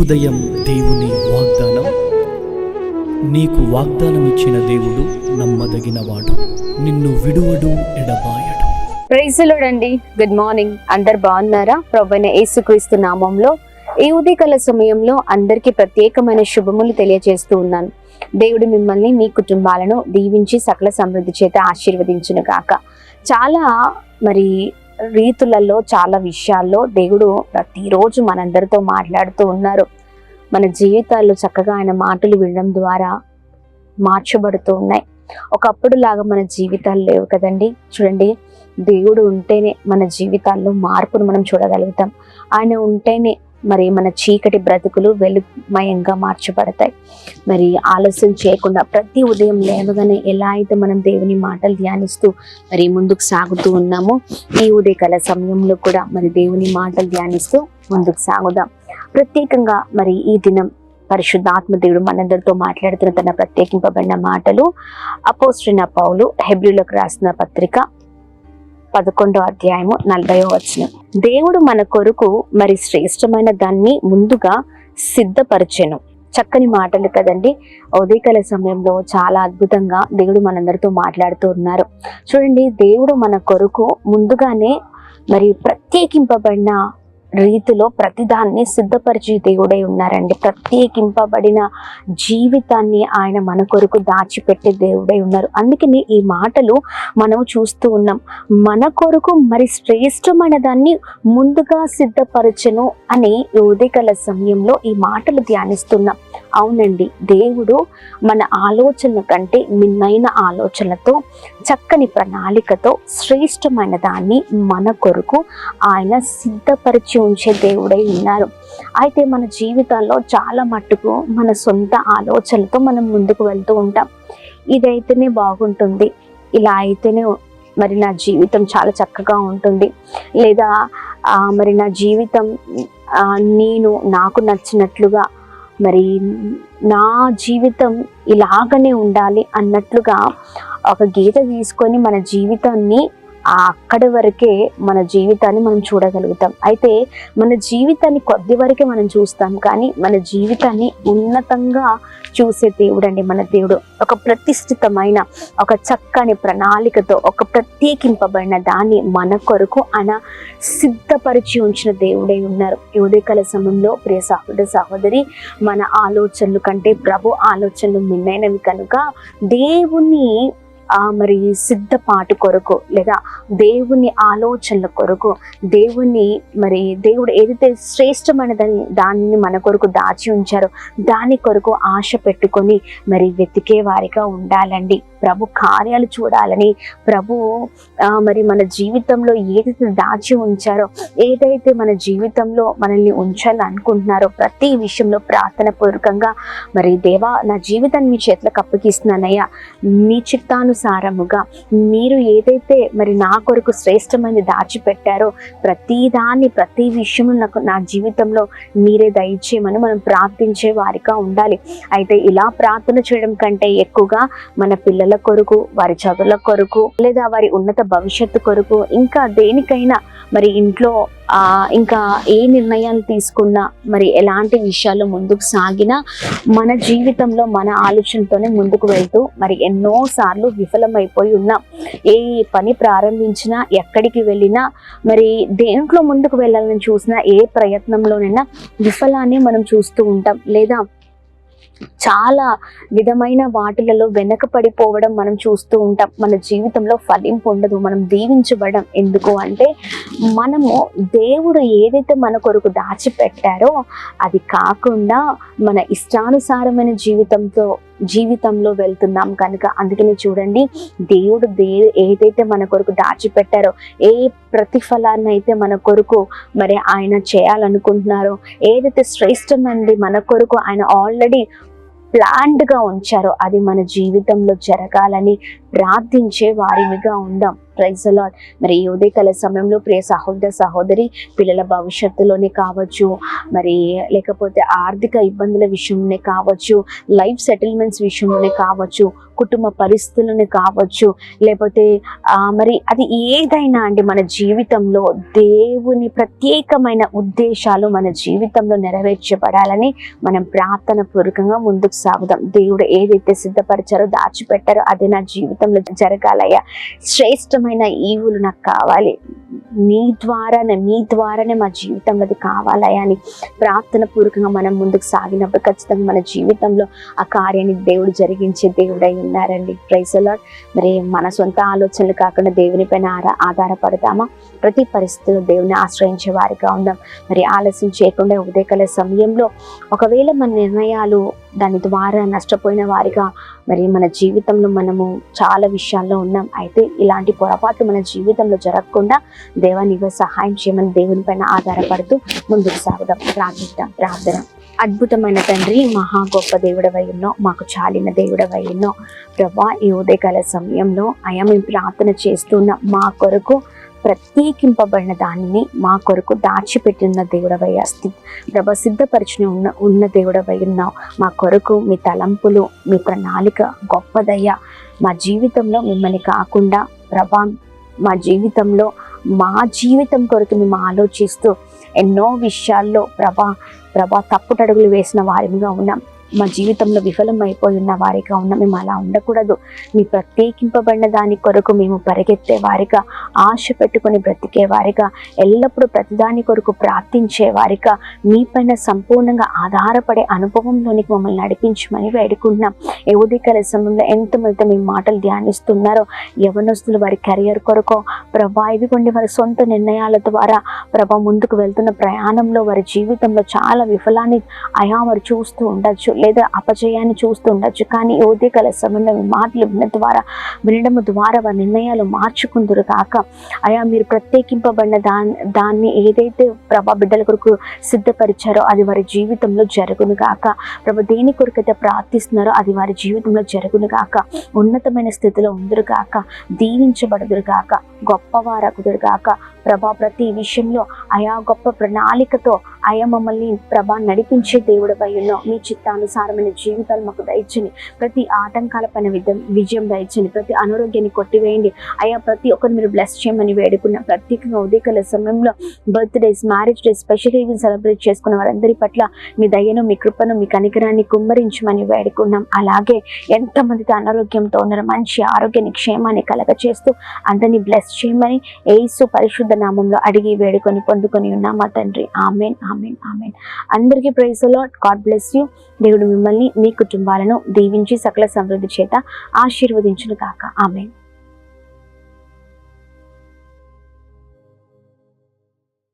ఉదయం దేవుని వాగ్దానం. నీకు వాగ్దానం ఇచ్చిన దేవుడు నమ్మదగినవాడు, నిన్ను విడువడు, ఎడబాయడు. ప్రైజ్ ది లార్డ్ అండి. Good morning. అందరు బాగున్నారా? ప్రభువైన యేసుక్రీస్తు నామంలో ఈ ఉదయకాల సమయంలో అందరికీ ప్రత్యేకమైన శుభములు తెలియజేస్తూ ఉన్నాను. దేవుడు మిమ్మల్ని, మీ కుటుంబాలను దీవించి సకల సమృద్ధి చేత ఆశీర్వదించును గాక. చాలా రీతులలో, చాలా విషయాల్లో దేవుడు ప్రతిరోజు మనందరితో మాట్లాడుతూ ఉన్నారు. మన జీవితాల్లో చక్కగా ఆయన మాటలు వినడం ద్వారా మార్చబడుతూ ఉన్నాయి. ఒకప్పుడు లాగా మన జీవితాలు లేవు కదండి. చూడండి, దేవుడు ఉంటేనే మన జీవితాల్లో మార్పును మనం చూడగలుగుతాం. ఆయన ఉంటేనే మన చీకటి బ్రతుకులు వెలుగుమయంగా మార్చబడతాయి. ఆలస్యం చేయకుండా ప్రతి ఉదయం లేవగానే ఎలా అయితే మనం దేవుని మాటలు ధ్యానిస్తూ ముందుకు సాగుతూ ఉన్నామో, ఈ ఉదయకాల సమయంలో కూడా దేవుని మాటలు ధ్యానిస్తూ ముందుకు సాగుదాం. ప్రత్యేకంగా ఈ దినం పరిశుద్ధాత్మ దేవుడు మనందరితో మాట్లాడుతున్న తన ప్రత్యేకింపబడిన మాటలు అపోస్తలుడైన పౌలు హెబ్రీయులకు రాసిన పత్రిక 11వ అధ్యాయము 40వ వచనం. దేవుడు మన కొరకు శ్రేష్టమైన దాన్ని ముందుగా సిద్ధపరచెను. చక్కని మాటలు కదండి. ఉదయకాల సమయంలో చాలా అద్భుతంగా దేవుడు మనందరితో మాట్లాడుతూ ఉన్నారు. చూడండి, దేవుడు మన కొరకు ముందుగానే ప్రత్యేకింపబడిన రీతిలో ప్రతిదాన్ని సిద్ధపరిచే దేవుడై ఉన్నారండి. ప్రత్యేకింపబడిన జీవితాన్ని ఆయన మన కొరకు దాచిపెట్టే దేవుడై ఉన్నారు. అందుకని ఈ మాటలు మనం చూస్తూ ఉన్నాం. మన కొరకు శ్రేష్టమైన దాన్ని ముందుగా సిద్ధపరచను అని ఈ ఉదయకాల సమయంలో ఈ మాటలు ధ్యానిస్తున్నాం. అవునండి, దేవుడు మన ఆలోచనల కంటే మిన్నైన ఆలోచనలతో, చక్కని ప్రణాళికతో శ్రేష్టమైన దాన్ని మన కొరకు ఆయన సిద్ధపరిచి ఉంచే దేవుడై ఉన్నారు. అయితే మన జీవితాల్లో చాలా మట్టుకు మన సొంత ఆలోచనలతో మనం ముందుకు వెళ్తూ ఉంటాం. ఇదైతేనే బాగుంటుంది, ఇలా అయితేనే నా జీవితం చాలా చక్కగా ఉంటుంది, లేదా నా జీవితం నాకు నచ్చినట్లుగా నా జీవితం ఇలాగనే ఉండాలి అన్నట్లుగా ఒక గీత తీసుకొని మన జీవితాన్ని అక్కడి వరకే మన జీవితాన్ని మనం చూడగలుగుతాం. అయితే మన జీవితాన్ని కొద్ది వరకే మనం చూస్తాం, కానీ మన జీవితాన్ని ఉన్నతంగా చూసే దేవుడు అండి మన దేవుడు. ఒక ప్రతిష్ఠితమైన, ఒక చక్కని ప్రణాళికతో, ఒక ప్రత్యేకింపబడిన దాన్ని మన కొరకు ఆయన సిద్ధపరిచి ఉంచిన దేవుడై ఉన్నారు. ఈ ఉదయకాల సమయంలో ప్రియ సహోదర సహోదరి, మన ఆలోచనలు కంటే ప్రభు ఆలోచనలు మిన్నైనవి కనుక దేవుని సిద్ధపాటు కొరకు, లేదా దేవుని ఆలోచనల కొరకు, దేవుడు ఏదైతే శ్రేష్టమైన దాన్ని మన కొరకు దాచి ఉంచారో దాని కొరకు ఆశ పెట్టుకొని వెతికే వారిగా ఉండాలండి. ప్రభు కార్యాలు చూడాలని, ప్రభు మన జీవితంలో ఏదైతే దాచి ఉంచారో, ఏదైతే మన జీవితంలో మనల్ని ఉంచాలని అనుకుంటున్నారో ప్రతి విషయంలో ప్రార్థన పూర్వకంగా దేవా, నా జీవితాన్ని మీ చేతులకు అప్పగిస్తున్నానయ్యా, మీ చిత్తానుసారముగా మీరు ఏదైతే నా కొరకు శ్రేష్టమైన దాచిపెట్టారో ప్రతిదాన్ని, ప్రతి విషయము నా జీవితంలో మీరే దయచేయమని మనం ప్రార్థించే వారిగా ఉండాలి. అయితే ఇలా ప్రార్థన చేయడం కంటే ఎక్కువగా మన పిల్లల కొరకు, వారి చదువుల కొరకు, లేదా వారి ఉన్నత భవిష్యత్తు కొరకు, ఇంకా దేనికైనా ఇంట్లో ఇంకా ఏ నిర్ణయాలు తీసుకున్నా, ఎలాంటి విషయాలు ముందుకు సాగినా మన జీవితంలో మన ఆలోచనతోనే ముందుకు వెళ్తూ ఎన్నో సార్లు విఫలమైపోయి ఉన్నాం. ఏ పని ప్రారంభించినా, ఎక్కడికి వెళ్ళినా, దేంట్లో ముందుకు వెళ్ళాలని చూసినా, ఏ ప్రయత్నంలోనైనా విఫలాన్ని మనం చూస్తూ ఉంటాం. లేదా చాలా విధమైన వాటిలలో వెనక పడిపోవడం మనం చూస్తూ ఉంటాం. మన జీవితంలో ఫలింపు ఉండదు, మనం దీవించబడం. ఎందుకు అంటే మనము దేవుడు ఏదైతే మన కొరకు దాచిపెట్టారో అది కాకుండా మన ఇష్టానుసారమైన జీవితంలో వెళ్తున్నాం కనుక. అందుకని చూడండి, దేవుడు ఏదైతే మన కొరకు దాచిపెట్టారో, ఏ ప్రతిఫలాన్ని అయితే మన కొరకు ఆయన చేయాలనుకుంటున్నారో, ఏదైతే శ్రేష్టమైనది మన కొరకు ఆయన ఆల్రెడీ ప్లాన్డ్గా ఉంచారో అది మన జీవితంలో జరగాలని ప్రార్థించే వారిగా ఉందాం. Praise the Lord. మరి ఈ ఉదయకాల సమయంలో ప్రియ సహోదర సహోదరి, పిల్లల భవిష్యత్తులోనే కావచ్చు, మరి లేకపోతే ఆర్థిక ఇబ్బందుల విషయంలోనే కావచ్చు, లైఫ్ సెటిల్మెంట్స్ విషయంలోనే కావచ్చు, కుటుంబ పరిస్థితులను కావచ్చు, లేకపోతే మరి అది ఏదైనా అండి, మన జీవితంలో దేవుని ప్రత్యేకమైన ఉద్దేశాలు మన జీవితంలో నెరవేర్చబడాలని మనం ప్రార్థన పూర్వకంగా ముందుకు సాగుదాం. దేవుడు ఏదైతే సిద్ధపరిచారో, దాచిపెట్టారో అది నా జీవితంలో జరగాలయ్యా. శ్రేష్టమైన ఈవులు నాకు కావాలి, మీ ద్వారానే మా జీవితంలో అది కావాలయ్యా అని ప్రార్థన పూర్వకంగా మనం ముందుకు సాగినప్పుడు ఖచ్చితంగా మన జీవితంలో ఆ కార్యాన్ని దేవుడు జరిగించే దేవుడై ఉన్నారండి. Praise the Lord. మరి మన సొంత ఆలోచనలు కాకుండా దేవుని పైన ఆధారపడతామా? ప్రతి పరిస్థితుల్లో దేవుని ఆశ్రయించే వారిగా ఉందాం. మరి ఆలస్యం చేయకుండా ఉదయకాల సమయంలో ఒకవేళ మన నిర్ణయాలు దాని ద్వారా నష్టపోయిన వారిగా మరి మన జీవితంలో మనము చాలా విషయాల్లో ఉన్నాం. అయితే ఇలాంటి పొరపాట్లు మన జీవితంలో జరగకుండా దేవా నీవే సహాయం చేయమని దేవుని పైన ఆధారపడుతూ ముందుకు సాగుదాం. ప్రార్థిద్దాం. ప్రార్థన. అద్భుతమైన తండ్రి, మహా గొప్ప దేవుడవై ఉన్నావు, మాకు చాలిన దేవుడవై ఉన్నావు ప్రభా. ఈ ఉదయకాల సమయంలో అయా మేము ప్రార్థన చేస్తున్న మా కొరకు ప్రత్యేకింపబడిన దానిని మా కొరకు దాచిపెట్టిన దేవుడవయ్యా, ప్రభా సిద్ధపరిచిన ఉన్న దేవుడవై ఉన్నావు. మా కొరకు మీ తలంపులు, మీ ప్రణాళిక గొప్పదయ్యా. మా జీవితంలో మిమ్మల్ని కాకుండా ప్రభా, మా జీవితం కొరకు మేము ఆలోచిస్తూ ఎన్నో విషయాల్లో ప్రభా తప్పుటడుగులు వేసిన వారిగా ఉన్నాం. మా జీవితంలో విఫలం అయిపోయి ఉన్న వారిగా ఉన్నాం. మేము అలా ఉండకూడదు. మీ ప్రత్యేకింపబడిన దాని కొరకు మేము పరిగెత్తే వారిగా, ఆశ పెట్టుకుని బ్రతికే వారిగా, ఎల్లప్పుడూ ప్రతిదాని కొరకు ప్రార్థించే వారిగా, మీ పైన సంపూర్ణంగా ఆధారపడే అనుభవంలోనికి మమ్మల్ని నడిపించమని వేడుకుంటున్నాం. ఈ ఉదయకాల సమయంలో ఎంతమంది మీ మాటలు ధ్యానిస్తున్నారో, యవనస్తులు వారి కెరియర్ కొరకు ప్రభా, ఇదిగోండి వారి సొంత నిర్ణయాల ద్వారా ప్రభా ముందుకు వెళ్తున్న ప్రయాణంలో వారి జీవితంలో చాలా విఫలాన్ని అయా వారు చూస్తూ ఉండొచ్చు, లేదా అపజయాన్ని చూస్తూ ఉండొచ్చు. కానీ ఉదయకాల సమయంలో మీ మాటలు వినడం ద్వారా వారి నిర్ణయాలు మార్చుకుందురు కాక అయా, మీరు ప్రత్యేకింపబడిన దాన్ని ఏదైతే ప్రభా బిడ్డల కొరకు సిద్ధపరిచారో అది వారి జీవితంలో జరుగును కాక. ప్రభా దేని కొరకైతే ప్రార్థిస్తున్నారో అది వారి జీవితంలో జరుగును కాక. ఉన్నతమైన స్థితిలో ఉందరు కాక, దీవించబడుదురు కాక, గొప్పవారకుదురు కాక. ప్రభా ప్రతి విషయంలో అయా గొప్ప ప్రణాళికతో అయా మమ్మల్ని ప్రభా నడిపించే దేవుడవై ఉన్నావు. మీ చిత్తానుసారమైన జీవితాలు మాకు దయచని, ప్రతి ఆటంకాల పైన విజయం దయచని, ప్రతి అనారోగ్యాన్ని కొట్టివేయండి అయా. ప్రతి ఒక్కరు మీరు బ్లెస్ చేయమని వేడుకున్నాం. ప్రత్యేకంగా ఉదయకాల సమయంలో birthdays, marriage days, special event celebrate చేసుకున్న వారందరి పట్ల మీ దయను, మీ కృపను, మీ కనికరాన్ని కుమ్మరించమని వేడుకున్నాం. అలాగే ఎంతమందితో అనారోగ్యంతో ఉన్నారో మంచి ఆరోగ్యాన్ని, క్షేమాన్ని కలగ చేస్తూ అందరినీ బ్లెస్ చేయమని యేసు పరిశుద్ధ నామంలో అడిగి వేడుకొని పొందుకొని ఉన్నాం మా తండ్రి. Amen, amen, amen. అందరికీ praise the Lord. God bless you. దేవుడు మిమ్మల్ని, మీ కుటుంబాలను దీవించి సకల సమృద్ధి చేత ఆశీర్వదించును కాక. ఆమెన్.